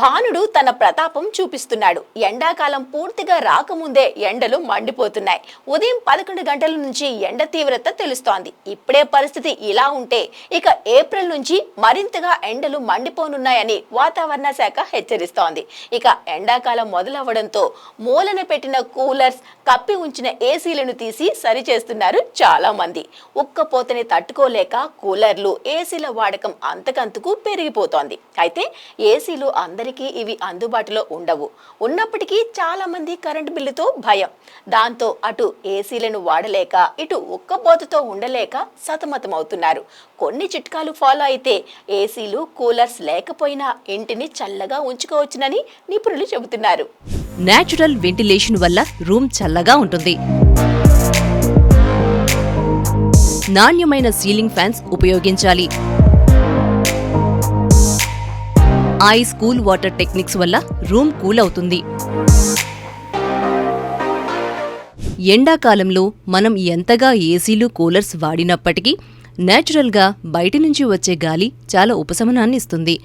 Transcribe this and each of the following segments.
భానుడు తన ప్రతాపం చూపిస్తున్నాడు. ఎండాకాలం పూర్తిగా రాకముందే ఎండలు మండిపోతున్నాయి. ఉదయం 11 గంటల నుంచి ఎండ తీవ్రత తెలుస్తోంది. ఇప్పుడే పరిస్థితి ఇలా ఉంటే ఇక ఏప్రిల్ నుంచి మరింతగా ఎండలు మండిపోనున్నాయని వాతావరణ శాఖ హెచ్చరిస్తోంది. ఇక ఎండాకాలం మొదలవ్వడంతో మూలన పెట్టిన కూలర్స్, కప్పి ఉంచిన ఏసీలను తీసి సరిచేస్తున్నారు చాలా మంది. ఉక్కపోతని తట్టుకోలేక కూలర్లు, ఏసీల వాడకం అంతకంతకు పెరిగిపోతోంది. అయితే ఏసీలు అందరికీ ఇవి అందుబాటులో ఉండవు. ఉన్నప్పటికీ చాలా మంది కరెంటు బిల్లుతో భయం. దాంతో అటు ఏసీలను వాడలేక ఇటు ఉక్కపోతతో ఉండలేక సతమతమవుతున్నారు. కొన్ని చిట్కాలు ఫాలో అయితే ఏసీలు, కూలర్స్ లేకపోయినా ఇంటిని చల్లగా ఉంచుకోవచ్చునని నిపుణులు చెబుతున్నారు. నేచురల్ వెంటిలేషన్ వల్ల రూమ్ చల్లగా ఉంటుంది. నాణ్యమైన సీలింగ్ ఫ్యాన్స్ ఉపయోగించాలి. ఐస్ కూల్ వాటర్ టెక్నిక్స్ వల్ల రూమ్ కూల్ అవుతుంది. ఎండాకాలంలో మనం ఎంతగా ఏసీలు, కూలర్స్ వాడినప్పటికీ నేచురల్గా బయటి నుంచి వచ్చే గాలి చాలా ఉపశమనాన్ని ఇస్తుంది.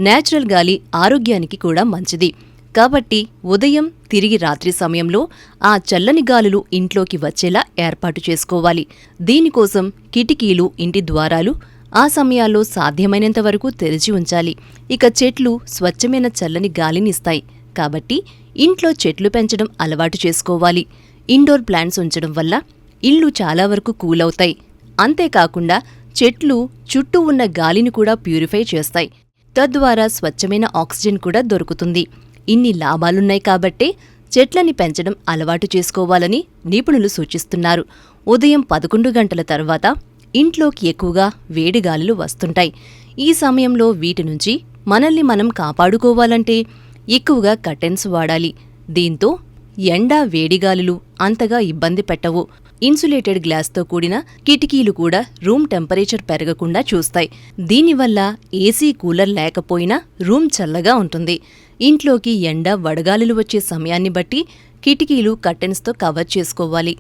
నేచురల్ గాలి ఆరోగ్యానికి కూడా మంచిది. కాబట్టి ఉదయం, తిరిగి రాత్రి సమయంలో ఆ చల్లని గాలులు ఇంట్లోకి వచ్చేలా ఏర్పాటు చేసుకోవాలి. దీనికోసం కిటికీలు, ఇంటి ద్వారాలు ఆ సమయాల్లో సాధ్యమైనంత వరకు తెరిచి ఉంచాలి. ఇక చెట్లు స్వచ్ఛమైన చల్లని గాలిని ఇస్తాయి. కాబట్టి ఇంట్లో చెట్లు పెంచడం అలవాటు చేసుకోవాలి. ఇండోర్ ప్లాంట్స్ ఉంచడం వల్ల ఇళ్ళు చాలా వరకు కూల్ అవుతాయి. అంతేకాకుండా చెట్లు చుట్టూ ఉన్న గాలిని కూడా ప్యూరిఫై చేస్తాయి. తద్వారా స్వచ్ఛమైన ఆక్సిజన్ కూడా దొరుకుతుంది. ఇన్ని లాభాలున్నాయి కాబట్టే చెట్లని పెంచడం అలవాటు చేసుకోవాలని నిపుణులు సూచిస్తున్నారు. ఉదయం 11 గంటల తర్వాత ఇంట్లోకి ఎక్కువగా వేడిగాలులు వస్తుంటాయి. ఈ సమయంలో వీటి నుంచి మనల్ని మనం కాపాడుకోవాలంటే ఎక్కువగా కర్టెన్స్ వాడాలి. దీంతో ఎండ, వేడిగాలులు అంతగా ఇబ్బంది పెట్టవు. ఇన్సులేటెడ్ గ్లాస్తో కూడిన కిటికీలు కూడా రూమ్ టెంపరేచర్ పెరగకుండా చూస్తాయి. దీనివల్ల ఏసీ, కూలర్ లేకపోయినా రూమ్ చల్లగా ఉంటుంది. ఇంట్లోకి ఎండ, వడగాలులు వచ్చే సమయాన్ని బట్టి కిటికీలు కర్టెన్స్తో కవర్ చేసుకోవాలి.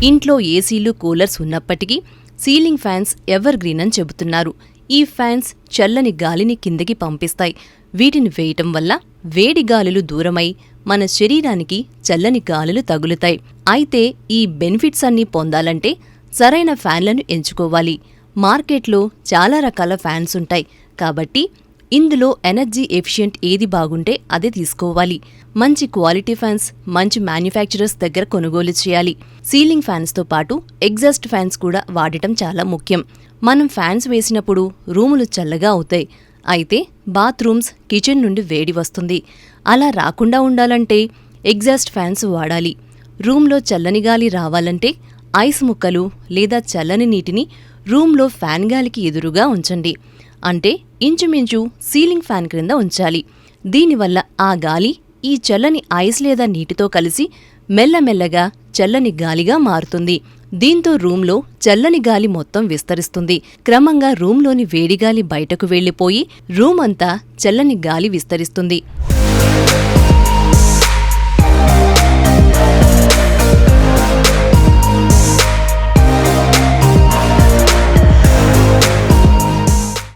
ఇంట్లో ఏసీలు, కూలర్స్ ఉన్నప్పటికీ సీలింగ్ ఫ్యాన్స్ ఎవర్ గ్రీన్ అని చెబుతున్నారు. ఈ ఫ్యాన్స్ చల్లని గాలిని కిందకి పంపిస్తాయి. వీటిని వేయటం వల్ల వేడి గాలులు దూరమై మన శరీరానికి చల్లని గాలులు తగులుతాయి. అయితే ఈ బెనిఫిట్స్ అన్నీ పొందాలంటే సరైన ఫ్యాన్లను ఎంచుకోవాలి. మార్కెట్లో చాలా రకాల ఫ్యాన్స్ ఉంటాయి. కాబట్టి ఇందులో ఎనర్జీ ఎఫిషియెంట్ ఏది బాగుంటే అదే తీసుకోవాలి. మంచి క్వాలిటీ ఫ్యాన్స్ మంచి మ్యానుఫ్యాక్చరర్స్ దగ్గర కొనుగోలు చేయాలి. సీలింగ్ ఫ్యాన్స్తో పాటు ఎగ్జాస్ట్ ఫ్యాన్స్ కూడా వాడటం చాలా ముఖ్యం. మనం ఫ్యాన్స్ వేసినప్పుడు రూములు చల్లగా అవుతాయి. అయితే బాత్రూమ్స్, కిచెన్ నుండి వేడి వస్తుంది. అలా రాకుండా ఉండాలంటే ఎగ్జాస్ట్ ఫ్యాన్స్ వాడాలి. రూమ్లో చల్లని గాలి రావాలంటే ఐస్ ముక్కలు లేదా చల్లని నీటిని రూమ్లో ఫ్యాన్ గాలికి ఎదురుగా ఉంచండి. అంటే ఇంచుమించు సీలింగ్ ఫ్యాన్ క్రింద ఉంచాలి. దీనివల్ల ఆ గాలి ఈ చల్లని ఐస్ లేదా నీటితో కలిసి మెల్లమెల్లగా చల్లని గాలిగా మారుతుంది. దీంతో రూమ్లో చల్లని గాలి మొత్తం విస్తరిస్తుంది. క్రమంగా రూమ్లోని వేడిగాలి బయటకు వెళ్లిపోయి రూమ్ అంతా చల్లని గాలి విస్తరిస్తుంది.